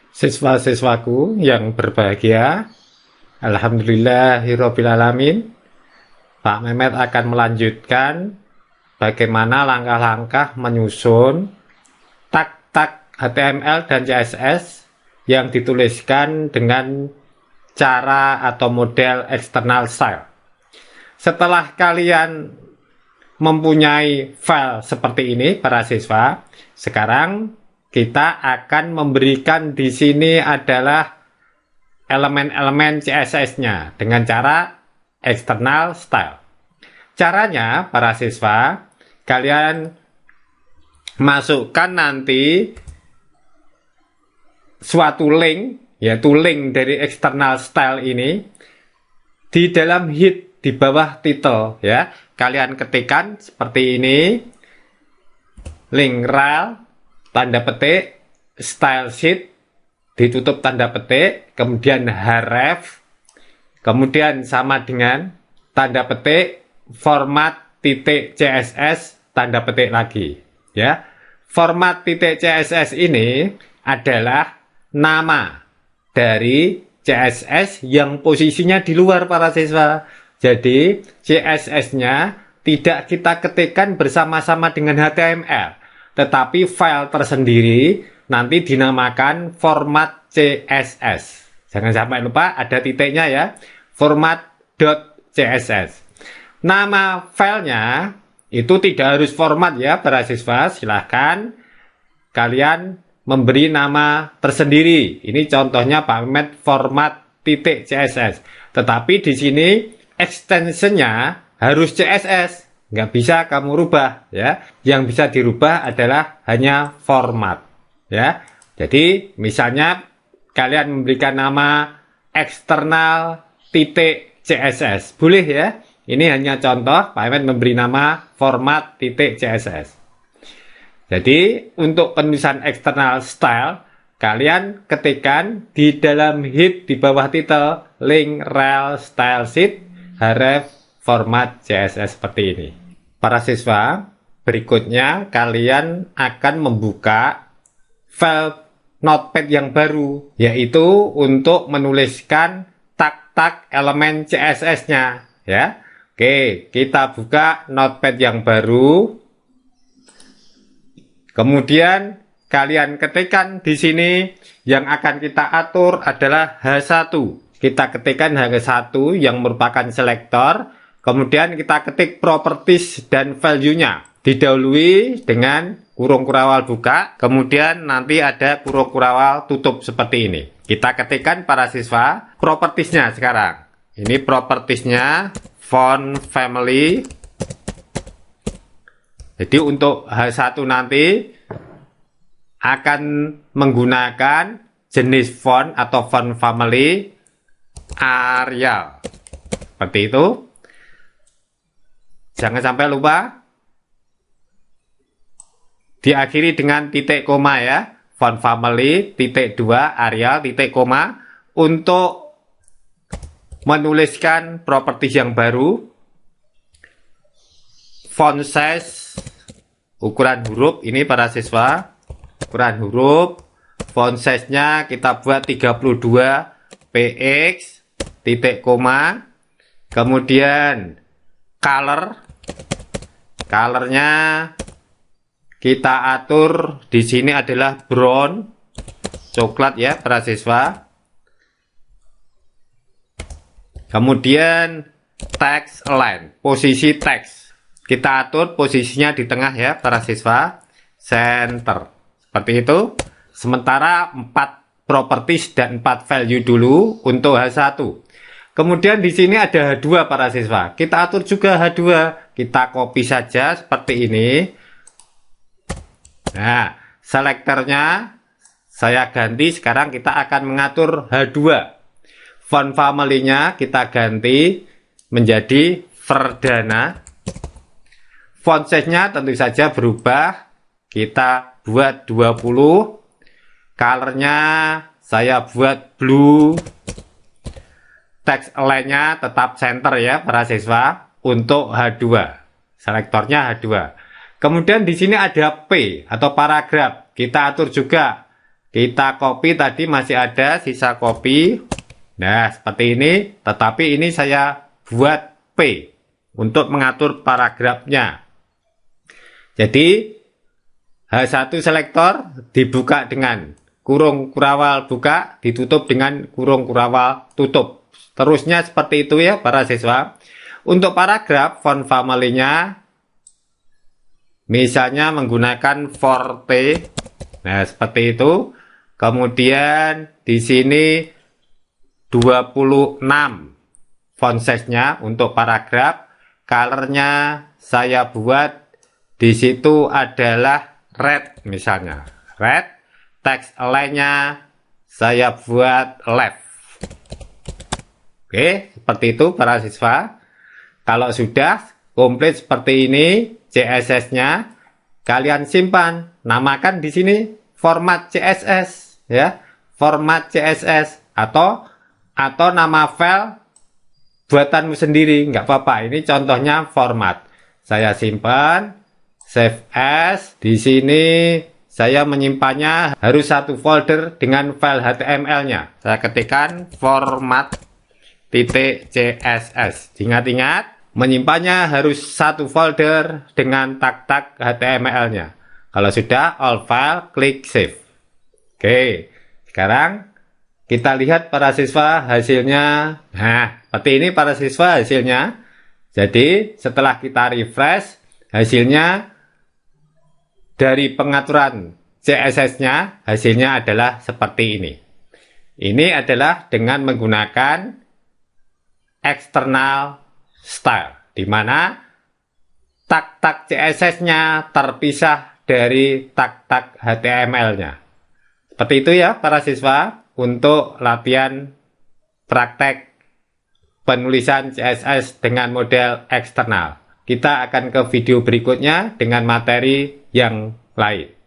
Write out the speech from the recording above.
Siswa-siswaku yang berbahagia, alhamdulillahirobbilalamin. Pak Mehmet akan melanjutkan bagaimana langkah-langkah menyusun tag-tag HTML dan CSS yang dituliskan dengan cara atau model external style. Setelah kalian mempunyai file seperti ini, para siswa, sekarang kita akan memberikan di sini adalah elemen-elemen CSS-nya dengan cara external style. Caranya, para siswa, kalian masukkan nanti suatu link, yaitu link dari external style ini di dalam head di bawah title, ya. Kalian ketikkan seperti ini, link rel, tanda petik, style sheet, ditutup tanda petik, kemudian href, kemudian sama dengan tanda petik, format titik CSS, tanda petik lagi, ya. Format titik CSS ini adalah nama dari CSS yang posisinya di luar, para siswa. Jadi CSS-nya tidak kita ketikkan bersama-sama dengan HTML, tetapi file tersendiri nanti dinamakan format CSS. Jangan sampai lupa ada titiknya, ya. Format.css. Nama filenya itu tidak harus format, ya, para siswa. Silahkan kalian memberi nama tersendiri. Ini contohnya Pak Mehmet format .css. Tetapi di sini extensionnya harus CSS. Nggak bisa kamu rubah, ya. Yang bisa dirubah adalah hanya format, ya. Jadi misalnya kalian memberikan nama external .css, boleh, ya. Ini hanya contoh, Pak Mehmet memberi nama format .css. Jadi untuk penulisan external style, kalian ketikkan di dalam head di bawah title link rel style sheet href format CSS seperti ini. Para siswa, berikutnya kalian akan membuka file notepad yang baru, yaitu untuk menuliskan tag-tag elemen CSS-nya, ya. Oke, kita buka notepad yang baru. Kemudian kalian ketikkan di sini yang akan kita atur adalah H1. Kita ketikkan H1 yang merupakan selektor. Kemudian kita ketik properties dan value-nya. Didahului dengan kurung kurawal buka. Kemudian nanti ada kurung kurawal tutup seperti ini. Kita ketikkan, para siswa, properties-nya sekarang. Ini properties-nya, font family. Jadi untuk H1 nanti akan menggunakan jenis font atau font family Arial. Seperti itu. Jangan sampai lupa diakhiri dengan titik koma, ya. Font family titik 2 Arial titik koma untuk menuliskan properties yang baru. Font size, ukuran huruf ini, para siswa, ukuran huruf, font size-nya kita buat 32 px titik koma. Kemudian colornya kita atur di sini adalah brown, coklat, ya, para siswa. Kemudian text align, posisi teks kita atur posisinya di tengah, ya, para siswa. Center. Seperti itu. Sementara 4 properties dan 4 value dulu untuk H1. Kemudian di sini ada H2, para siswa. Kita atur juga H2. Kita copy saja seperti ini. Nah, selektornya saya ganti. Sekarang kita akan mengatur H2. Font family-nya kita ganti menjadi Verdana. Font size-nya tentu saja berubah. Kita buat 20. Color-nya saya buat blue. Text align-nya tetap center, ya, para siswa. Untuk H2. Selektornya H2. Kemudian di sini ada P atau paragraf. Kita atur juga Kita copy, tadi masih ada sisa copy. Nah, seperti ini, tetapi ini saya buat P untuk mengatur paragrafnya. Jadi, H1 selektor dibuka dengan kurung kurawal buka, ditutup dengan kurung kurawal tutup. Terusnya seperti itu ya para siswa. Untuk paragraf, font family-nya misalnya menggunakan Forte. Nah, seperti itu. Kemudian di sini 26 font size-nya untuk paragraf. Color-nya saya buat di situ adalah red misalnya. Red. Text align-nya saya buat left. Oke, seperti itu para siswa. Kalau sudah komplit seperti ini CSS-nya, kalian simpan. Namakan di sini format CSS ya. Format CSS atau nama file buatanmu sendiri, nggak apa-apa. Ini contohnya format. Saya simpan, save as. Di sini saya menyimpannya harus satu folder dengan file HTML-nya. Saya ketikkan format.css. Ingat-ingat, menyimpannya harus satu folder dengan tag-tag HTML-nya. Kalau sudah, all file, klik save. Oke, sekarang kita lihat para siswa hasilnya. Nah, seperti ini para siswa hasilnya. Jadi, setelah kita refresh, hasilnya dari pengaturan CSS-nya, hasilnya adalah seperti ini. Ini adalah dengan menggunakan external style, di mana tag-tag CSS-nya terpisah dari tag-tag HTML-nya. Seperti itu ya para siswa untuk latihan praktek penulisan CSS dengan model eksternal. Kita akan ke video berikutnya dengan materi yang lain.